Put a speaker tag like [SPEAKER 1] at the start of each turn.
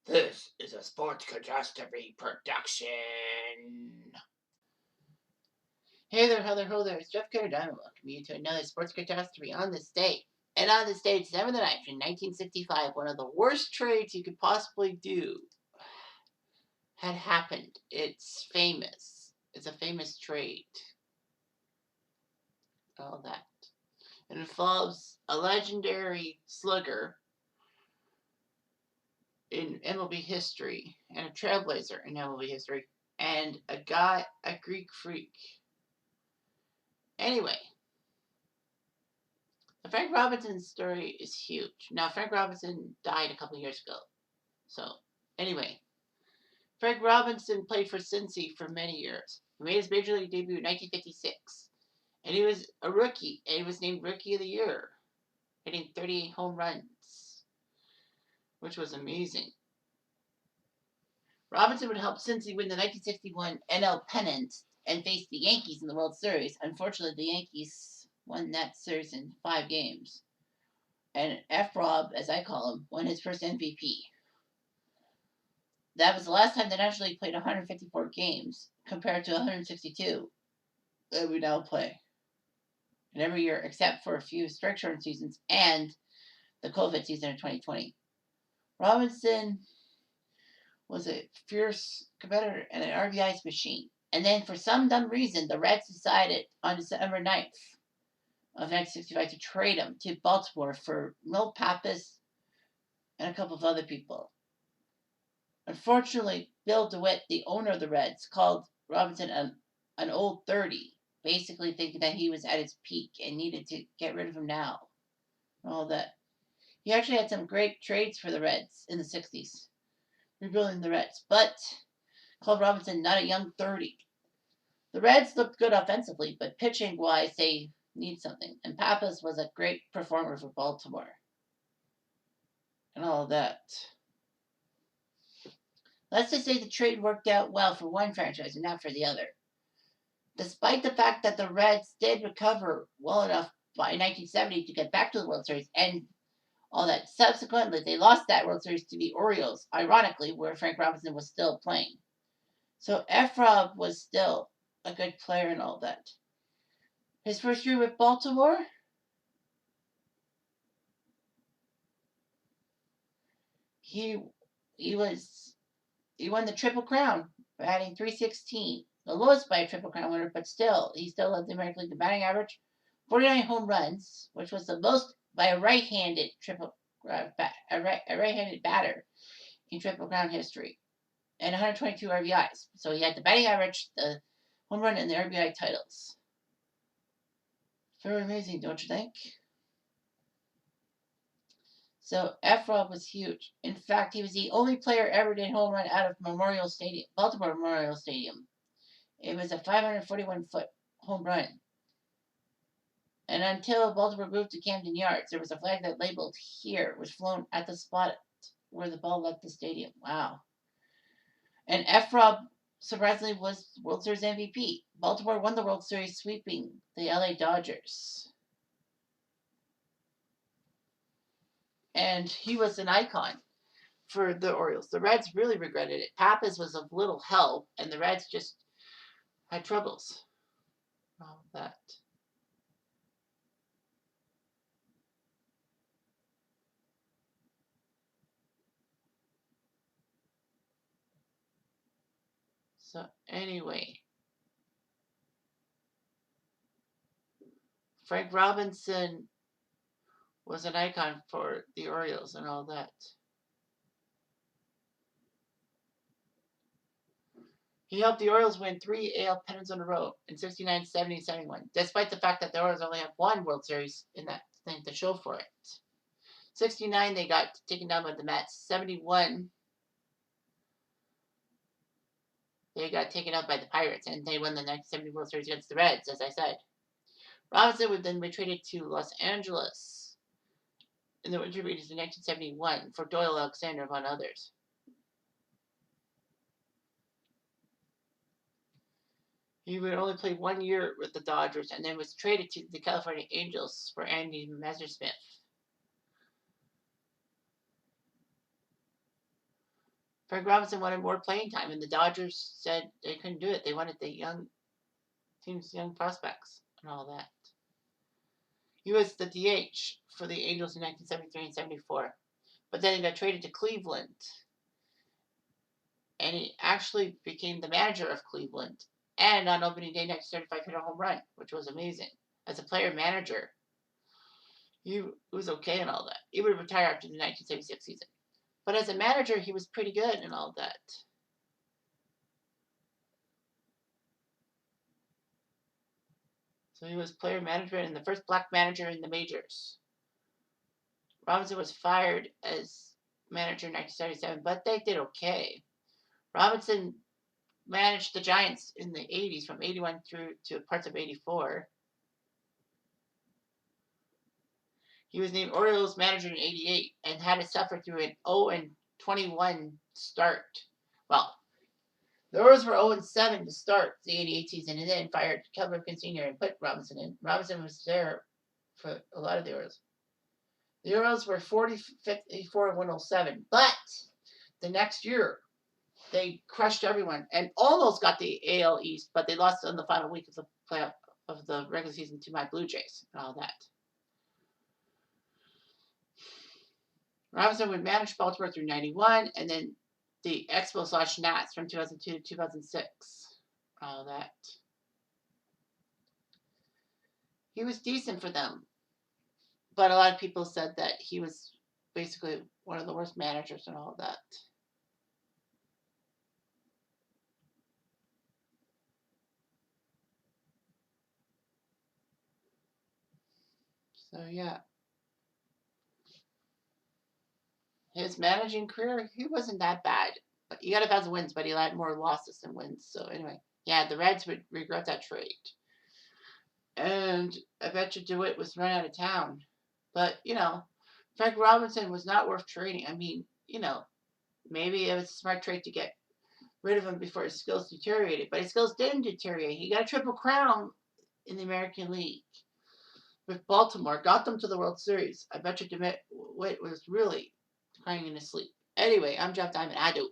[SPEAKER 1] This is a sports catastrophe production. Hey there, ho there. It's Jeff Carter Diamond. Welcome you to another sports catastrophe on this date. And on this date, 7th of 9th in 1965, one of the worst trades you could possibly do had happened. It's famous. It's a famous trade. All that. It involves a legendary slugger in MLB history and a trailblazer in MLB history and a Greek freak. Anyway, the Frank Robinson story is huge. Now, Frank Robinson died a couple years ago. So, anyway, Frank Robinson played for Cincy for many years. He made his major league debut in 1956. And he was a rookie, and he was named Rookie of the Year, hitting 38 home runs, which was amazing. Robinson would help Cincy win the 1961 NL pennant and face the Yankees in the World Series. Unfortunately, the Yankees won that series in 5 games. And F-Rob, as I call him, won his first MVP. That was the last time the National League played 154 games, compared to 162 that we now play. And every year, except for a few strike shortened seasons and the COVID season of 2020. Robinson was a fierce competitor and an RBI's machine. And then, for some dumb reason, the Reds decided on December 9th of 1965 to trade him to Baltimore for Milt Pappas and a couple of other people. Unfortunately, Bill DeWitt, the owner of the Reds, called Robinson an old 30, basically thinking that he was at his peak and needed to get rid of him now. And all that. He actually had some great trades for the Reds in the 60s, rebuilding the Reds, but called Robinson not a young 30. The Reds looked good offensively, but pitching-wise, they need something. And Pappas was a great performer for Baltimore. And all of that. Let's just say the trade worked out well for one franchise and not for the other. Despite the fact that the Reds did recover well enough by 1970 to get back to the World Series and all that, subsequently they lost that World Series to the Orioles, ironically, where Frank Robinson was still playing. So F-Rob was still a good player and all that. His first year with Baltimore, he won the Triple Crown, batting .316, the lowest by a Triple Crown winner, but still, he still led the American League in batting average, 49 home runs, which was the most by a right-handed right-handed batter in Triple Crown history, and 122 RBIs. So he had the batting average, the home run, and the RBI titles. Very amazing, don't you think? So F-Rob was huge. In fact, he was the only player ever to hit home run out of Baltimore Memorial Stadium. It was a 541-foot home run. And until Baltimore moved to Camden Yards, there was a flag that labeled "Here" was flown at the spot where the ball left the stadium. Wow. And F-Rob, surprisingly, was World Series MVP. Baltimore won the World Series, sweeping the LA Dodgers. And he was an icon for the Orioles. The Reds really regretted it. Pappas was of little help, and the Reds just had troubles. All that. So anyway, Frank Robinson was an icon for the Orioles and all that. He helped the Orioles win 3 AL pennants in a row in 69, 70, 71, despite the fact that the Orioles only have 1 World Series in that thing to show for it. 69, they got taken down by the Mets. 71, they got taken out by the Pirates, and they won the 1970 World Series against the Reds, as I said. Robinson would then be traded to Los Angeles in the winter meetings in 1971 for Doyle Alexander, among others. He would only play 1 year with the Dodgers and then was traded to the California Angels for Andy Messersmith. Frank Robinson wanted more playing time, and the Dodgers said they couldn't do it. They wanted the young team's young prospects and all that. He was the DH for the Angels in 1973 and 74, but then he got traded to Cleveland, and he actually became the manager of Cleveland. And on opening day 1975, hit a home run, which was amazing. As a player manager, he was okay and all that. He would retire after the 1976 season. But as a manager, he was pretty good and all that. So he was player management and the first black manager in the majors. Robinson was fired as manager in 1977, but they did okay. Robinson managed the Giants in the 80s from 81 through to parts of 84. He was named Orioles manager in 88 and had to suffer through an 0-21 start. Well, the Orioles were 0-7 to start the 88 season and then fired Cal Ripken Sr. and put Robinson in. Robinson was there for a lot of the Orioles. The Orioles were 54-107, but the next year they crushed everyone and almost got the AL East, but they lost in the final week of the playoff of the regular season to my Blue Jays and all that. Robinson would manage Baltimore through 91, and then the Expos/Nats from 2002 to 2006. All that. He was decent for them, but a lot of people said that he was basically one of the worst managers and all of that. So, yeah. His managing career, he wasn't that bad. But he got 1,000 wins, but he had more losses than wins. So, anyway. Yeah, the Reds would regret that trade. And I bet you DeWitt was run out of town. But, Frank Robinson was not worth trading. I mean, maybe it was a smart trade to get rid of him before his skills deteriorated. But his skills didn't deteriorate. He got a triple crown in the American League with Baltimore. Got them to the World Series. I bet you DeWitt was really crying in his sleep. Anyway, I'm Jeff Diamond. I do.